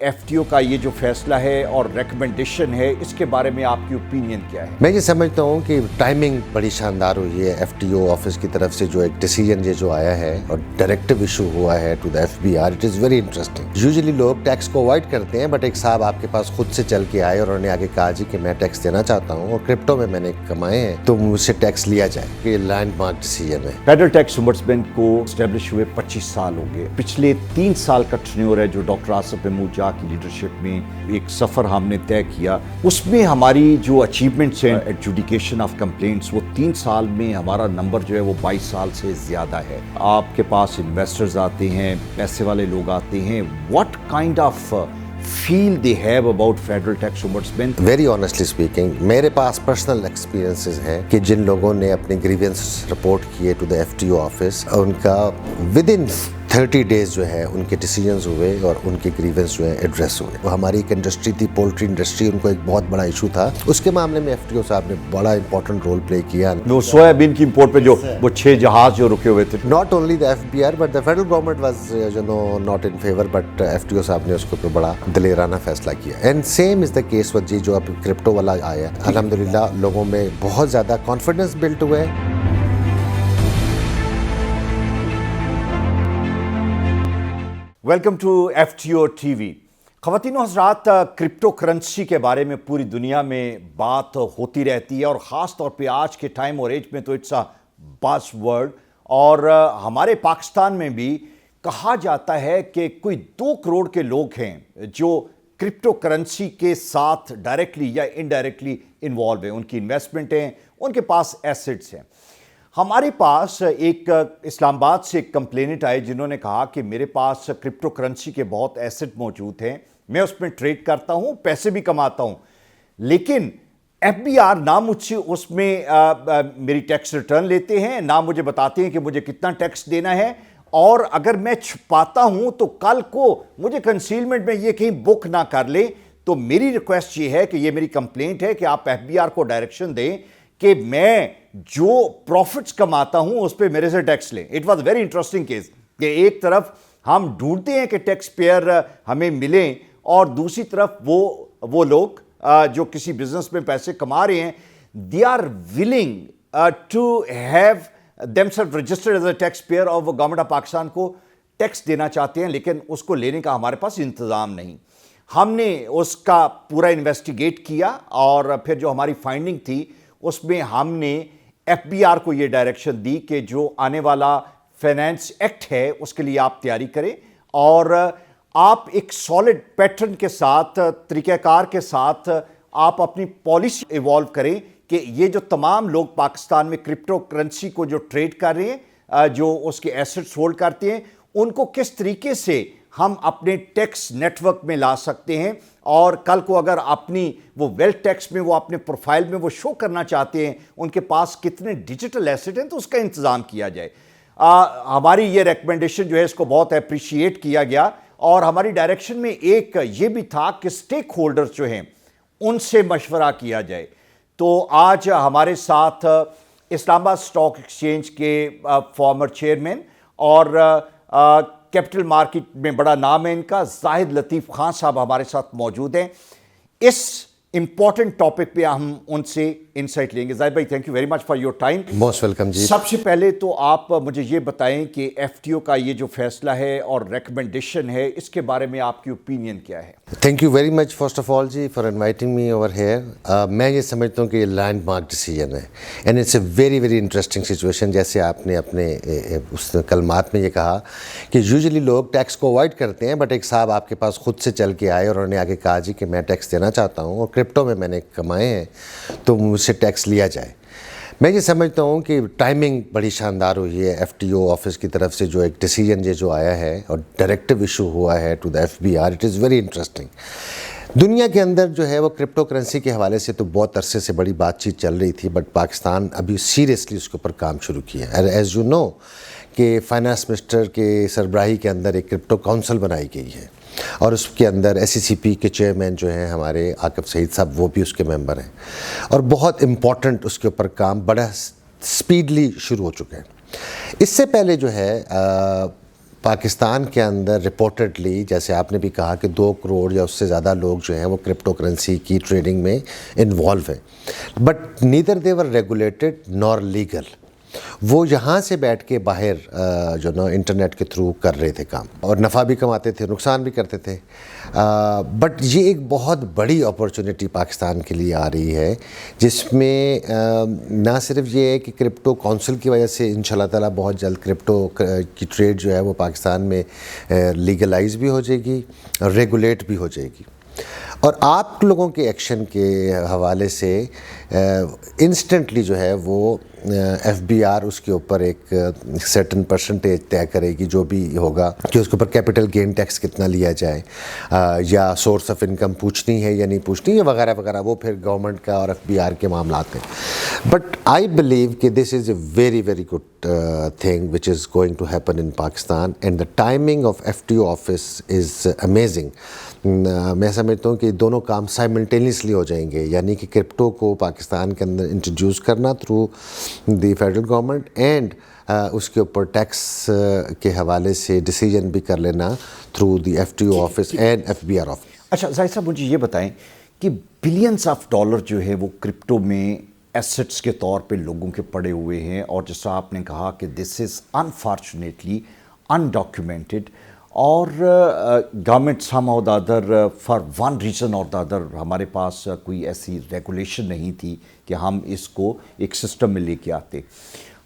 F T او کا یہ جو فیصلہ ہے اور ریکمنڈیشن ہے، اس کے بارے میں آپ کی اوپینین کیا ہے؟ میں یہ سمجھتا ہوں کہ ٹائمنگ بڑی شاندار ہوئی ہے ایف ٹی او آفس کی طرف سے جو ایک ڈیسیجن یہ جو آیا ہے اور ڈائریکٹو ایشو ہوا ہے to the F B R. It is very interesting. Usually لوگ ٹیکس کو اوائڈ کرتے ہیں، بٹ ایک صاحب آپ کے پاس خود سے چل کے آئے اور انہوں نے آگے کہا جی کہ میں ٹیکس دینا چاہتا ہوں اور کرپٹو میں نے کمائے ہیں تو مجھ سے ٹیکس لیا جائے. یہ لینڈ مارک ڈیسیجن ہے. فیڈرل ٹیکس امبڈسمنٹ کو اسٹیبلش ہوئے 25 سال ہو گئے. پچھلے 3 سال کا ٹرینیور ہے جو ڈاکٹر آصف محمود جا کی لیڈرشپ میں ایک سفر ہم نے طے کیا. اس میں ہماری جو اچیومنٹس ہیں ایڈجوڈیکیشن آف کمپلینٹس، وہ 3 سال میں ہمارا نمبر جو ہے وہ 22 سال سے زیادہ ہے. آپ کے پاس انویسٹرز آتے ہیں، پیسے والے لوگ آتے ہیں. What kind of feel they have about federal tax ombudsman? Very honestly speaking, میرے پاس پرسنل ایکسپیرینسز ہیں کہ جن لوگوں نے اپنے گریونس رپورٹ کیے to the F T O office, ان کا ود ان 30 days جو ہے ان کے ڈیسیجنز ہوئے اور ان کے گریونس جو ہے ایڈریس ہوئے. وہ ہماری ایک انڈسٹری تھی، پولٹری انڈسٹری، ان کو ایک بہت بڑا ایشو تھا. اس کے معاملے میں ایف ٹی او صاحب نے بڑا امپورٹنٹ رول پلے کیا. وہ سویابین کی امپورٹ پہ جو وہ 6 جہاز جو رکے ہوئے تھے، not only the F B R but the federal government was not in favour, but F T O صاحب نے اس کے اوپر بڑا دلیرانہ فیصلہ کیا. And same is the case with جی جو اب کرپٹو والا آیا. الحمدللہ لوگوں میں بہت زیادہ کانفیڈنس بلٹ ہوا ہے. Welcome to F T O T V. خواتین و حضرات، کرپٹو کرنسی کے بارے میں پوری دنیا میں بات ہوتی رہتی ہے، اور خاص طور پہ آج کے ٹائم اور ایج میں تو اٹس اے باز ورڈ. اور ہمارے پاکستان میں بھی کہا جاتا ہے کہ کوئی 2 کروڑ کے لوگ ہیں جو کرپٹو کرنسی کے ساتھ ڈائریکٹلی یا انڈائریکٹلی انوالو ہیں. ان کی انویسٹمنٹ ہیں، ان کے پاس ایسٹس ہیں. ہمارے پاس ایک اسلام آباد سے ایک کمپلینٹ آئے جنہوں نے کہا کہ میرے پاس کرپٹو کرنسی کے بہت ایسٹ موجود ہیں، میں اس میں ٹریڈ کرتا ہوں، پیسے بھی کماتا ہوں، لیکن ایف بی آر نہ مجھ سے اس میں میری ٹیکس ریٹرن لیتے ہیں، نہ مجھے بتاتے ہیں کہ مجھے کتنا ٹیکس دینا ہے. اور اگر میں چھپاتا ہوں تو کل کو مجھے کنسیلمنٹ میں یہ کہیں بک نہ کر لے. تو میری ریکویسٹ یہ ہے کہ یہ میری کمپلینٹ ہے کہ آپ ایف بی آر کو ڈائریکشن دیں کہ میں جو پروفٹس کماتا ہوں اس پہ میرے سے ٹیکس لیں. It was very interesting case کہ ایک طرف ہم ڈھونڈتے ہیں کہ ٹیکس پیئر ہمیں ملیں، اور دوسری طرف وہ لوگ جو کسی بزنس میں پیسے کما رہے ہیں، they are willing to have themselves registered as a tax payer اور وہ گورنمنٹ آف پاکستان کو ٹیکس دینا چاہتے ہیں، لیکن اس کو لینے کا ہمارے پاس انتظام نہیں. ہم نے اس کا پورا انویسٹیگیٹ کیا، اور پھر جو ہماری فائنڈنگ تھی اس میں ہم نے ایف بی آر کو یہ ڈائریکشن دی کہ جو آنے والا فائنینس ایکٹ ہے اس کے لیے آپ تیاری کریں، اور آپ ایک سالڈ پیٹرن کے ساتھ، طریقہ کار کے ساتھ آپ اپنی پالیسی ایوالو کریں کہ یہ جو تمام لوگ پاکستان میں کرپٹو کرنسی کو جو ٹریڈ کر رہے ہیں، جو اس کے ایسٹس ہولڈ کرتے ہیں، ان کو کس طریقے سے ہم اپنے ٹیکس نیٹ ورک میں لا سکتے ہیں. اور کل کو اگر اپنی وہ ویلتھ ٹیکس میں وہ اپنے پروفائل میں وہ شو کرنا چاہتے ہیں ان کے پاس کتنے ڈیجیٹل ایسٹ ہیں تو اس کا انتظام کیا جائے. ہماری یہ ریکمنڈیشن جو ہے اس کو بہت اپریشیٹ کیا گیا، اور ہماری ڈائریکشن میں ایک یہ بھی تھا کہ سٹیک ہولڈرز جو ہیں ان سے مشورہ کیا جائے. تو آج ہمارے ساتھ اسلام آباد اسٹاک ایکسچینج کے فارمر چیئرمین اور کیپٹل مارکیٹ میں بڑا نام ہے ان کا، زاہد لطیف خان صاحب ہمارے ساتھ موجود ہیں. اس امپورٹنٹ ٹاپک پہ ہم ان سے انسائٹ لیں گے. زاہد بھائی، thank you very much for your time. Most welcome جی. سب سے پہلے تو آپ مجھے یہ بتائیں کہ ایف ٹی او کا یہ جو فیصلہ ہے اور ریکمنڈیشن ہے، اس کے بارے میں آپ کی اوپینین کیا ہے؟ Thank you very much first of all جی for inviting me over here. میں یہ سمجھتا ہوں کہ یہ لینڈ مارک ڈیسیجن ہے، and it's a very very interesting situation. جیسے آپ نے اپنے اس کلمات میں یہ کہا کہ یوزلی لوگ ٹیکس کو اوائڈ کرتے ہیں، بٹ ایک صاحب آپ کے پاس خود سے چل کے آئے اور انہوں نے آگے کہا جی کہ میں ٹیکس دینا چاہتا ہوں اور کرپٹو میں نے کمائے ہیں تو مجھ سے ٹیکس لیا جائے. میں یہ سمجھتا ہوں کہ ٹائمنگ بڑی شاندار ہوئی ہے ایف ٹی او آفس کی طرف سے جو ایک ڈیسیجن یہ جو آیا ہے اور ڈائریکٹو ایشو ہوا ہے to the F B R. It is very interesting. دنیا کے اندر جو ہے وہ کرپٹو کرنسی کے حوالے سے تو بہت عرصے سے بڑی بات چیت چل رہی تھی، بٹ پاکستان ابھی سیریسلی اس کے اوپر کام شروع کیا ہے. ایز یو نو کہ فائنانس منسٹر کے سربراہی کے اندر ایک کرپٹو کونسل بنائی گئی ہے، اور اس کے اندر ایس سی سی پی کے چیئرمین جو ہیں ہمارے عاقب سعید صاحب، وہ بھی اس کے ممبر ہیں، اور بہت امپورٹنٹ اس کے اوپر کام بڑا سپیڈلی شروع ہو چکا ہے. اس سے پہلے جو ہے پاکستان کے اندر رپورٹڈلی جیسے آپ نے بھی کہا کہ 2 کروڑ یا اس سے زیادہ لوگ جو ہیں وہ کرپٹو کرنسی کی ٹریڈنگ میں انوالو ہیں، but neither they were regulated Noor legal. وہ یہاں سے بیٹھ کے باہر جو نا انٹرنیٹ کے تھرو کر رہے تھے کام، اور نفع بھی کماتے تھے، نقصان بھی کرتے تھے. بٹ یہ ایک بہت بڑی اپورچونٹی پاکستان کے لیے آ رہی ہے، جس میں نہ صرف یہ ہے کہ کرپٹو کونسل کی وجہ سے انشاءاللہ تعالیٰ بہت جلد کرپٹو کی ٹریڈ جو ہے وہ پاکستان میں لیگلائز بھی ہو جائے گی، ریگولیٹ بھی ہو جائے گی. اور آپ لوگوں کے ایکشن کے حوالے سے انسٹنٹلی جو ہے وہ ایف بی آر اس کے اوپر ایک سرٹن پرسنٹیج طے کرے گی، جو بھی ہوگا کہ اس کے اوپر کیپٹل گین ٹیکس کتنا لیا جائے، یا سورس آف انکم پوچھنی ہے یا نہیں پوچھنی ہے وغیرہ وغیرہ. وہ پھر گورنمنٹ کا اور ایف بی آر کے معاملات ہیں. بٹ آئی بلیو کہ this is a very very good thing which is going to happen in Pakistan, and the timing of FTO office is amazing. میں سمجھتا ہوں کہ دونوں کام سائملٹینیسلی ہو جائیں گے، یعنی کہ کرپٹو کو پاکستان کے اندر انٹروڈیوس کرنا through the federal government, and اس کے اوپر ٹیکس کے حوالے سے ڈیسیجن بھی کر لینا through the F T O office and F B R office. اچھا زاہد صاحب، مجھے یہ بتائیں کہ بلینس آف ڈالر جو ہے وہ کرپٹو میں ایسٹس کے طور پہ لوگوں کے پڑے ہوئے ہیں، اور جیسا آپ نے کہا کہ دس از انفارچونیٹلی انڈاکیومنٹڈ، اور گورنمنٹ سم اور the other for one reason اور دا ادر ہمارے پاس کوئی ایسی ریگولیشن نہیں تھی کہ ہم اس کو ایک سسٹم میں لے کے آتے.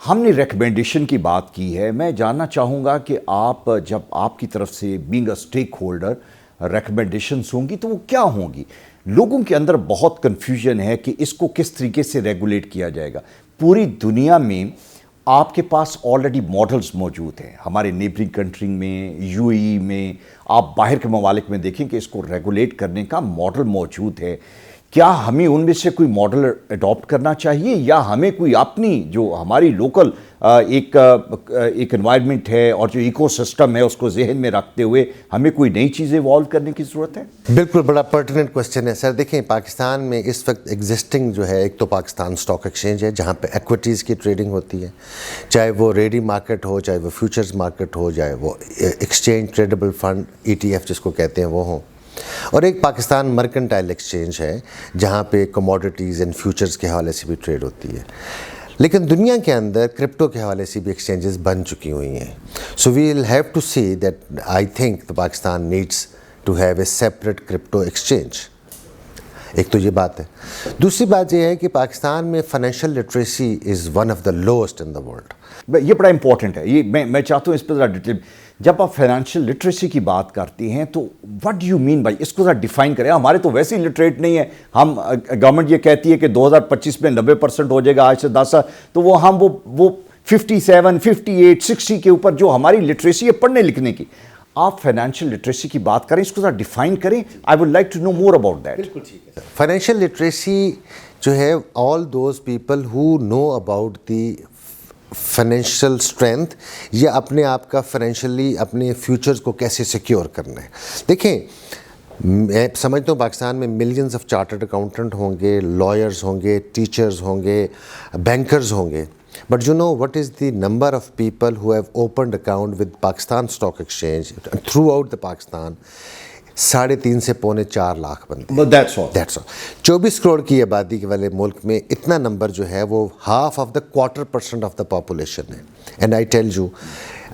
ہم نے ریکمنڈیشن کی بات کی ہے. میں جاننا چاہوں گا کہ آپ جب آپ کی طرف سے being a stake holder recommendations ہوں گی تو وہ کیا ہوں گی؟ لوگوں کے اندر بہت کنفیوژن ہے کہ اس کو کس طریقے سے ریگولیٹ کیا جائے گا. پوری دنیا میں آپ کے پاس آلریڈی ماڈلز موجود ہیں، ہمارے نیبرنگ کنٹری میں، یو اے ای میں، آپ باہر کے ممالک میں دیکھیں کہ اس کو ریگولیٹ کرنے کا ماڈل موجود ہے. کیا ہمیں ان میں سے کوئی ماڈل اڈاپٹ کرنا چاہیے، یا ہمیں کوئی اپنی جو ہماری لوکل ایک انوائرمنٹ ہے اور جو ایکو سسٹم ہے اس کو ذہن میں رکھتے ہوئے ہمیں کوئی نئی چیزیں ایوالو کرنے کی ضرورت ہے؟ بالکل بڑا پرٹیننٹ کوسچن ہے سر. دیکھیں پاکستان میں اس وقت ایگزسٹنگ جو ہے، ایک تو پاکستان اسٹاک ایکسچینج ہے جہاں پہ ایکویٹیز کی ٹریڈنگ ہوتی ہے، چاہے وہ ریڈی مارکیٹ ہو، چاہے وہ فیوچرز مارکیٹ ہو، چاہے وہ ایکسچینج ٹریڈیبل فنڈ ETF جس کو کہتے ہیں وہ ہوں. اور ایک پاکستان مرکنٹائل ایکسچینج ہے جہاں پہ کموڈیٹیز اینڈ فیوچرز کے حوالے سے بھی ٹریڈ ہوتی ہے. لیکن دنیا کے اندر کرپٹو کے حوالے سے بھی ایکسچینجز بن چکی ہوئی ہیں. So we will have to see that I think Pakistan needs to have a separate crypto exchange. ایک تو یہ بات ہے. دوسری بات یہ ہے کہ پاکستان میں financial literacy is one of the lowest in the world. یہ بڑا امپورٹنٹ ہے. یہ میں چاہتا ہوں اس پہ ذرا ڈیٹیل. جب آپ فائنینشیل لٹریسی کی بات کرتے ہیں تو what do you mean by? اس کو ذرا ڈیفائن کریں. ہمارے تو ویسے ہی لٹریٹ نہیں ہے. ہم گورنمنٹ یہ کہتی ہے کہ 2025 میں 90% ہو جائے گا آج سے 10 سال، تو ہم 57 58 60 کے اوپر جو ہماری لٹریسی ہے پڑھنے لکھنے کی. آپ فائنینشیل لٹریسی کی بات کریں، اس کو ذرا ڈیفائن کریں. I would like to know more about that. بالکل ٹھیک ہے. فائنینشیل لٹریسی جو ہے all those people who know about the financial strength, یا اپنے آپ کا فائنینشلی اپنے فیوچرز کو کیسے سیکیور کرنا ہے. دیکھیں میں سمجھتا ہوں پاکستان میں ملینز آف چارٹرڈ اکاؤنٹنٹ ہوں گے، لائرز ہوں گے، ٹیچرز ہوں گے، بینکرز ہوں گے. But you know what is the number of people who have opened account with Pakistan Stock Exchange throughout the Pakistan? 3.5 سے 4.25 لاکھ بندے. That's all. 24 کروڑ کی آبادی کے والے ملک میں اتنا نمبر جو ہے وہ half of the 1/4% of the population ہے. And I tell you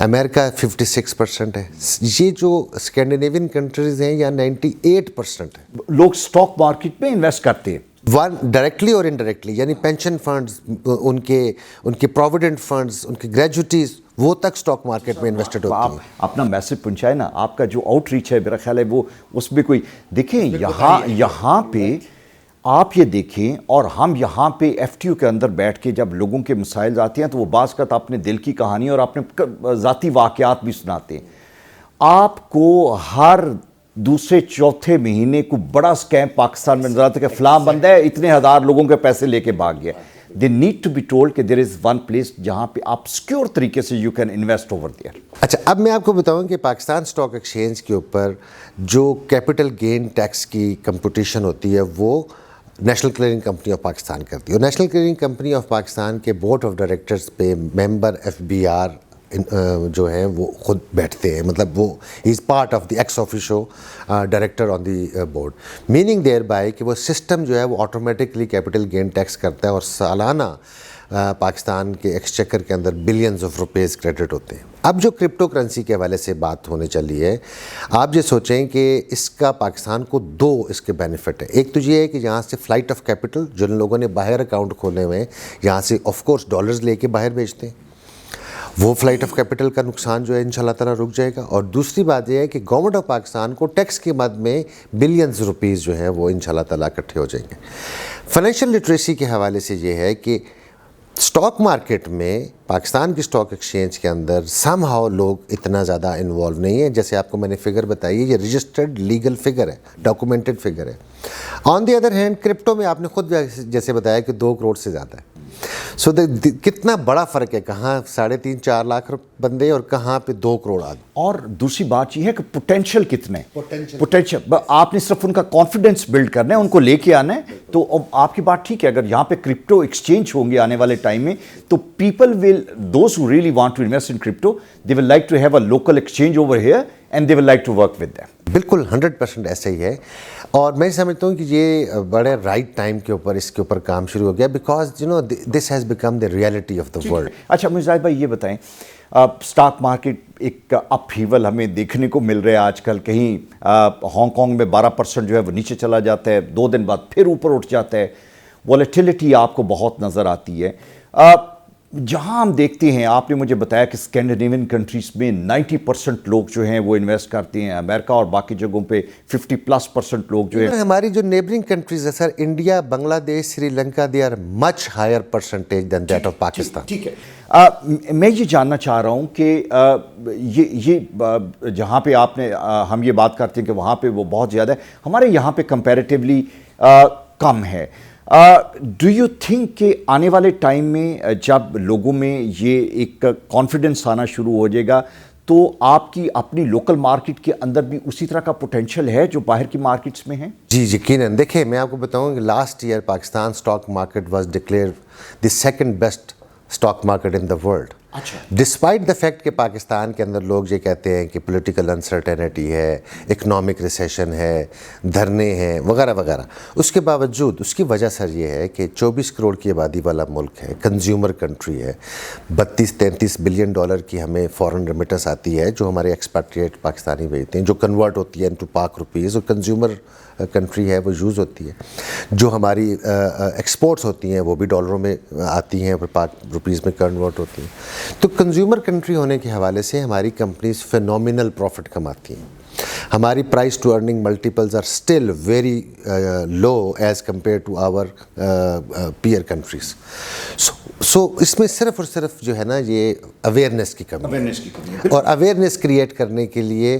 امریکہ 56% ہے. یہ جو اسکینڈینیوین کنٹریز ہیں یا 98% ہے. لوگ اسٹاک مارکیٹ میں انویسٹ کرتے ہیں، ون ڈائریکٹلی اور انڈائریکٹلی، یعنی پینشن فنڈز، ان کے پروویڈنٹ فنڈز، ان کی گریجوٹیز، وہ تک اسٹاک مارکیٹ میں انویسٹڈ ہوتی ہیں. آپ اپنا میسج پہنچائے نا. آپ کا جو آؤٹ ریچ ہے میرا خیال ہے وہ اس میں کوئی دیکھیں یہاں پہ آپ یہ دیکھیں، اور ہم یہاں پہ ایف ٹی او کے اندر بیٹھ کے جب لوگوں کے مسائل آتے ہیں تو وہ بعض کا اپنے دل کی کہانی اور اپنے ذاتی واقعات بھی سناتے ہیں. آپ کو ہر دوسرے چوتھے مہینے کو بڑا اسکیم پاکستان میں نظر آتا ہے کہ فلاں بندہ ہے اتنے ہزار لوگوں کے پیسے لے کے بھاگ گیا. They need to be told کہ دیر از ون پلیس جہاں پہ آپ سیکیور طریقے سے you can invest over there. اچھا اب میں آپ کو بتاؤں کہ پاکستان اسٹاک ایکسچینج کے اوپر جو کیپٹل گین ٹیکس کی کمپٹیشن ہوتی ہے وہ national clearing company of Pakistan کرتی ہے. اور national clearing company of Pakistan کے بورڈ آف ڈائریکٹرز پہ ممبر ایف بی آر جو ہیں وہ خود بیٹھتے ہیں, مطلب وہ ہی is part of the ex officio director on the board, meaning thereby کہ وہ سسٹم جو ہے وہ آٹومیٹکلی کیپٹل گین ٹیکس کرتا ہے اور سالانہ پاکستان کے ایکسچیکر کے اندر بلینز آف روپیز کریڈٹ ہوتے ہیں. اب جو کرپٹو کرنسی کے حوالے سے بات ہونے چلی ہے, آپ یہ سوچیں کہ اس کا پاکستان کو دو اس کے بینیفٹ ہیں. ایک تو یہ ہے کہ یہاں سے فلائٹ آف کیپٹل, جن لوگوں نے باہر اکاؤنٹ کھولے ہوئے ہیں یہاں سے آف کورس ڈالرز لے کے باہر بھیجتے ہیں, وہ فلائٹ آف کیپٹل کا نقصان جو ہے انشاءاللہ تعالیٰ رک جائے گا. اور دوسری بات یہ ہے کہ گورنمنٹ آف پاکستان کو ٹیکس کی مد میں بلینز روپیز جو ہیں وہ انشاءاللہ تعالیٰ اکٹھے ہو جائیں گے. فائنینشیل لٹریسی کے حوالے سے یہ ہے کہ اسٹاک مارکیٹ میں پاکستان کی اسٹاک ایکسچینج کے اندر سم ہاؤ لوگ اتنا زیادہ انوالو نہیں ہیں. جیسے آپ کو میں نے فگر بتائی ہے, یہ رجسٹرڈ لیگل فگر ہے, ڈاکومنٹڈ فگر ہے. آن دی ادر ہینڈ کرپٹو میں آپ نے خود جیسے بتایا کہ 2 کروڑ سے زیادہ ہے. سو کتنا بڑا فرق ہے, کہاں 3.5-4 لاکھ بندے اور کہاں پہ 2 کروڑ آدمی. اور دوسری بات یہ ہے کہ پوٹینشیل کتنے, پوٹینشیل آپ نے صرف ان کا کانفیڈنس بلڈ کرنا ہے, ان کو لے کے آنا ہے. تو آپ کی بات ٹھیک ہے, اگر یہاں پہ کرپٹو ایکسچینج ہوں گے آنے والے ٹائم میں تو people will, those who really want to invest in crypto, they will like to have a local exchange over here and they will like to work with them. بالکل 100% ایسا ہی ہے. اور میں سمجھتا ہوں کہ یہ بڑے رائٹ ٹائم کے اوپر اس کے اوپر کام شروع ہو گیا, because you know this has become the reality of the world. اچھا مجاہد بھائی یہ بتائیں, اسٹاک مارکیٹ ایک اپ ہیول ہمیں دیکھنے کو مل رہا ہے آج کل. کہیں ہانگ کانگ میں 12% جو ہے وہ نیچے چلا جاتا ہے, 2 دن بعد پھر اوپر اٹھ جاتا ہے. والیٹیلیٹی آپ کو بہت نظر آتی ہے. جہاں ہم دیکھتے ہیں, آپ نے مجھے بتایا کہ اسکینڈینیوین کنٹریز میں 90% لوگ جو ہیں وہ انویسٹ کرتے ہیں, امریکہ اور باقی جگہوں پہ 50+% لوگ جو ہیں. ہماری جو نیبرنگ کنٹریز ہے سر, India, Bangladesh, Sri Lanka, they are much higher percentage than that of Pakistan. ٹھیک ہے, میں یہ جاننا چاہ رہا ہوں کہ یہ جہاں پہ آپ نے, ہم یہ بات کرتے ہیں کہ وہاں پہ وہ بہت زیادہ ہے, ہمارے یہاں پہ کمپیریٹیولی کم ہے. ڈو یو تھنک کہ آنے والے ٹائم میں جب لوگوں میں یہ ایک کانفیڈنس آنا شروع ہو جائے گا تو آپ کی اپنی لوکل مارکیٹ کے اندر بھی اسی طرح کا پوٹینشیل ہے جو باہر کی مارکیٹس میں ہیں؟ جی یقیناً. دیکھیں میں آپ کو بتاؤں کہ last year Pakistan stock market was declare the second best stock market in the world. Despite the fact کہ پاکستان کے اندر لوگ یہ کہتے ہیں کہ پولیٹیکل انسرٹینٹی ہے, اکنامک ریسیشن ہے, دھرنے ہیں وغیرہ وغیرہ, اس کے باوجود اس کی وجہ سر یہ ہے کہ 24 کروڑ کی آبادی والا ملک ہے, کنزیومر کنٹری ہے, 32-33 بلین ڈالر کی ہمیں فورن ریمیٹنس آتی ہے جو ہمارے ایکسپیٹریٹ پاکستانی بھیجتے ہیں, جو کنورٹ ہوتی ہے انٹو پاک روپیز, اور کنزیومر کنٹری ہے وہ یوز ہوتی ہے. جو ہماری ایکسپورٹس ہوتی ہیں وہ بھی ڈالروں میں آتی ہیں اور پاک روپیز میں کنورٹ ہوتی ہیں. تو کنزیومر کنٹری ہونے کے حوالے سے ہماری کمپنیز فینومینل پروفٹ کماتی ہیں. ہماری price to earning multiples are still very low as compare to our peer countries. So اس میں صرف اور صرف جو ہے نا یہ اویئرنیس کی کمی ہے, اور اویئرنیس کریٹ کرنے کے لیے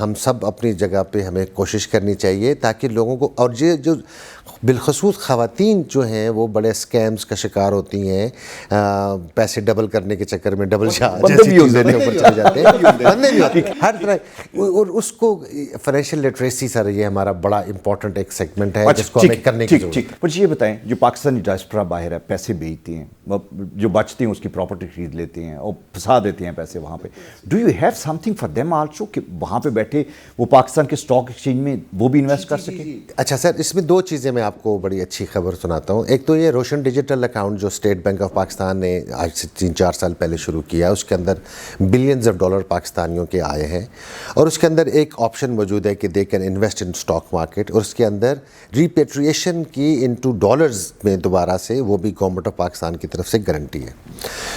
ہم سب اپنی جگہ پہ ہمیں کوشش کرنی چاہیے تاکہ لوگوں کو, اور یہ جو بالخصوص خواتین جو ہیں وہ بڑے اسکیمز کا شکار ہوتی ہیں, پیسے ڈبل کرنے کے چکر میں ڈبل شاہ جیسی چیزوں کے اوپر چلے جاتے ہیں, بندے بھی ہوتے ہیں ہر طرح, اور اس کو فائنینشیل لٹریسی سر یہ ہمارا بڑا امپورٹنٹ ایک سیگمنٹ ہے جس کو ہمیں کرنے کی ضرورت ہے. پر یہ بتائیں, جو پاکستانی ڈائسپورا باہر ہے پیسے بھیجتے ہیں, جو بچتے ہیں اس کی پراپرٹی خرید لیتے ہیں اور پھنسا دیتے ہیں پیسے وہاں پہ, do you have some thing for them also کہ وہاں پہ بیٹھے وہ پاکستان کے اسٹاک ایکسچینج میں وہ بھی انویسٹ کر سکیں؟ اچھا سر, اس میں 2 چیزیں میں آپ کو بڑی اچھی خبر سناتا ہوں. ایک تو یہ روشن ڈیجیٹل اکاؤنٹ جو اسٹیٹ بینک آف پاکستان نے آج سے 3-4 سال پہلے شروع کیا, اس کے اندر بلینز آف ڈالر پاکستانیوں کے آئے ہیں, اور اس کے اندر ایک آپشن موجود ہے کہ they can invest in stock market, اور اس کے اندر ریپیٹریشن کی انٹو ڈالرز میں دوبارہ سے وہ بھی گورنمنٹ آف پاکستان کی طرف سے گارنٹی ہے.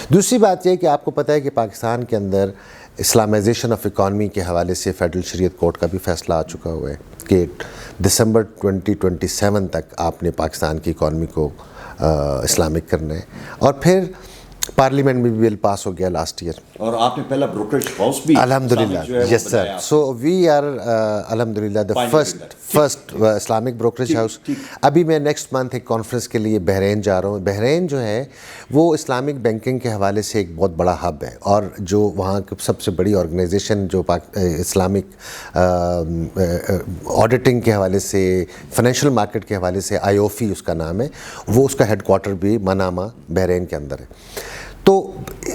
دوسری بات یہ کہ آپ کو پتہ ہے کہ پاکستان کے اندر اسلامائزیشن آف اکانومی کے حوالے سے فیڈرل شریعت کورٹ کا بھی فیصلہ آ چکا ہوا ہے کہ دسمبر 2027 تک آپ نے پاکستان کی اکانومی کو اسلامک کرنا ہے. اور پھر پارلیمنٹ میں بھی بل پاس ہو گیا لاسٹ ایئر, اور آپ نے پہلا بروکریج ہاؤس بھی الحمدللہ, یس سر. سو وی آر الحمدللہ the first Islamic brokerage house. ابھی میں نیکسٹ منتھ ایک کانفرنس کے لیے بحرین جا رہا ہوں. بحرین جو ہے وہ اسلامک بینکنگ کے حوالے سے ایک بہت بڑا ہب ہے, اور جو وہاں کی سب سے بڑی آرگنائزیشن جو اسلامک آڈیٹنگ کے حوالے سے, فائنینشیل مارکیٹ کے حوالے سے, IOFI اس کا نام ہے, وہ اس کا ہیڈ کوارٹر بھی منامہ بحرین کے اندر ہے. تو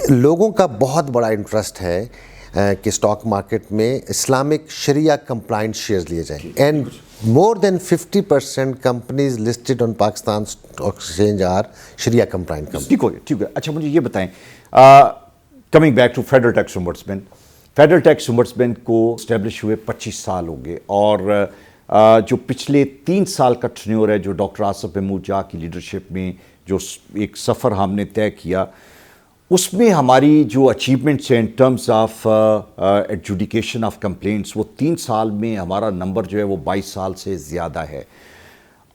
لوگوں کا بہت بڑا انٹرسٹ ہے کہ اسٹاک مارکیٹ میں اسلامک شریعہ کمپلائنٹ شیئرز لیے جائیں. And more than 50% companies listed on Pakistan Stock Exchange are Sharia compliant companies. ٹھیک ہے. اچھا مجھے یہ بتائیں, coming back to federal tax ombudsman, federal tax ombudsman کو اسٹیبلش ہوئے 25 سال ہو گئے, اور جو پچھلے 3 سال کا ٹرینیور ہے جو ڈاکٹر آصف محمود جا کی لیڈرشپ میں جو ایک سفر ہم نے طے کیا, اس میں ہماری جو اچیومنٹس ہیں in terms of adjudication of complaints, وہ 3 سال میں ہمارا نمبر جو ہے وہ 22 سال سے زیادہ ہے.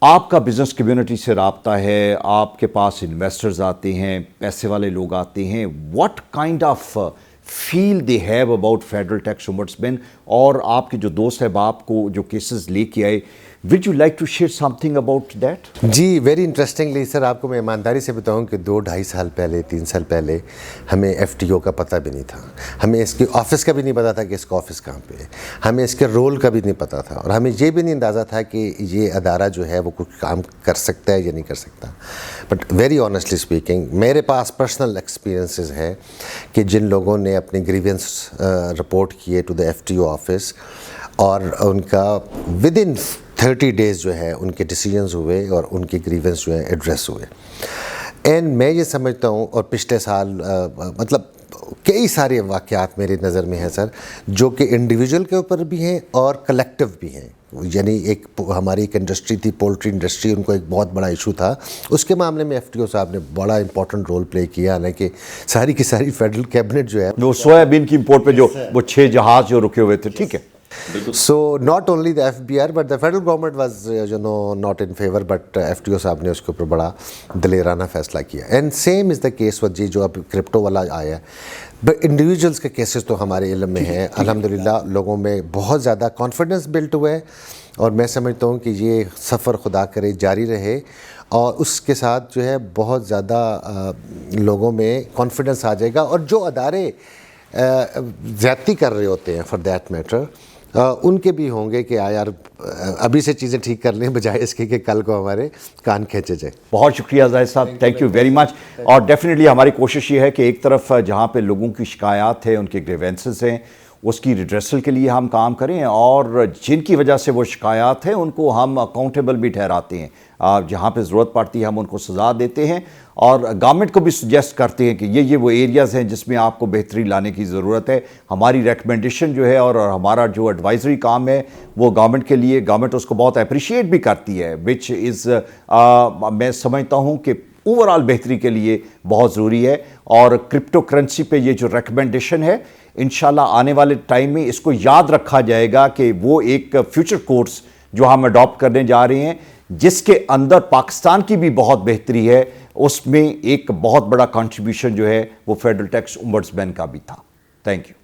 آپ کا بزنس کمیونٹی سے رابطہ ہے, آپ کے پاس انویسٹرز آتے ہیں, پیسے والے لوگ آتے ہیں, what kind of feel they have about federal tax ombudsman, اور آپ کے جو دوست احباب کو جو کیسز لے کے آئے, would you like to share something about that? جی ویری انٹرسٹنگلی سر, آپ کو میں ایمانداری سے بتاؤں کہ 2-2.5 سال پہلے 3 سال پہلے ہمیں FTO کا پتہ بھی نہیں تھا, ہمیں اس کے آفس کا بھی نہیں پتا تھا کہ اس کا آفس کہاں پہ ہے, ہمیں اس کے رول کا بھی نہیں پتا تھا, اور ہمیں یہ بھی نہیں اندازہ تھا کہ یہ ادارہ جو ہے وہ کچھ کام کر سکتا ہے یا نہیں کر سکتا. بٹ ویری آنیسٹلی اسپیکنگ میرے پاس پرسنل ایکسپیرینسز ہیں کہ جن لوگوں نے اپنے گریونس رپورٹ کیے ٹو دا FTO آفس, اور ان کا ود ان 30 days جو ہے ان کے ڈیسیجنز ہوئے اور ان کے گریونس جو ہیں ایڈریس ہوئے. اینڈ میں یہ سمجھتا ہوں, اور پچھلے سال مطلب کئی سارے واقعات میرے نظر میں ہیں سر, جو کہ انڈیویجول کے اوپر بھی ہیں اور کلیکٹیو بھی ہیں. یعنی ایک ہماری ایک انڈسٹری تھی, پولٹری انڈسٹری, ان کو ایک بہت بڑا ایشو تھا, اس کے معاملے میں FTO صاحب نے بڑا امپورٹنٹ رول پلے کیا, حالانکہ ساری کی ساری فیڈرل کیبنٹ جو ہے جو سویابین کی امپورٹ پہ جو وہ 6 جہاز جو رکے ہوئے تھے, ٹھیک ہے. So not only the FBR but the federal government was not in favor, but FTO صاحب نے اس کے اوپر بڑا دلیرانہ فیصلہ کیا. And same is the case with جو اب کرپٹو والا آیا ہے. بٹ انڈیویجولس کے کیسز تو ہمارے علم میں ہیں, الحمدللہ لوگوں میں بہت زیادہ کانفیڈنس بلٹ ہوا ہے, اور میں سمجھتا ہوں کہ یہ سفر خدا کرے جاری رہے, اور اس کے ساتھ جو ہے بہت زیادہ لوگوں میں کانفیڈنس آ جائے گا. اور جو ادارے زیادتی کر رہے ہوتے ہیں فار دیٹ میٹر, ان کے بھی ہوں گے کہ یار ابھی سے چیزیں ٹھیک کر لیں, بجائے اس کے کہ کل کو ہمارے کان کھینچے جائیں. بہت شکریہ زاہد صاحب, تھینک یو ویری مچ. اور ڈیفینیٹلی ہماری کوشش یہ ہے کہ ایک طرف جہاں پہ لوگوں کی شکایات ہیں, ان کے گریوینسز ہیں, اس کی ریڈریسل کے لیے ہم کام کریں, اور جن کی وجہ سے وہ شکایات ہیں ان کو ہم اکاؤنٹیبل بھی ٹھہراتے ہیں, جہاں پہ ضرورت پڑتی ہے ہم ان کو سزا دیتے ہیں, اور گورنمنٹ کو بھی سجیسٹ کرتے ہیں کہ یہ وہ ایریاز ہیں جس میں آپ کو بہتری لانے کی ضرورت ہے. ہماری ریکمنڈیشن جو ہے اور ہمارا جو ایڈوائزری کام ہے وہ گورنمنٹ کے لیے, گورنمنٹ اس کو بہت اپریشیٹ بھی کرتی ہے, وچ از میں سمجھتا ہوں کہ اوور آل بہتری کے لیے بہت ضروری ہے. اور کرپٹو کرنسی پہ یہ جو ریکمنڈیشن ہے, انشاءاللہ آنے والے ٹائم میں اس کو یاد رکھا جائے گا کہ وہ ایک فیوچر کورس جو ہم اڈاپٹ کرنے جا رہے ہیں, جس کے اندر پاکستان کی بھی بہت بہتری ہے, اس میں ایک بہت بڑا کنٹریبیوشن جو ہے وہ فیڈرل ٹیکس امبڈسمین کا بھی تھا. Thank you.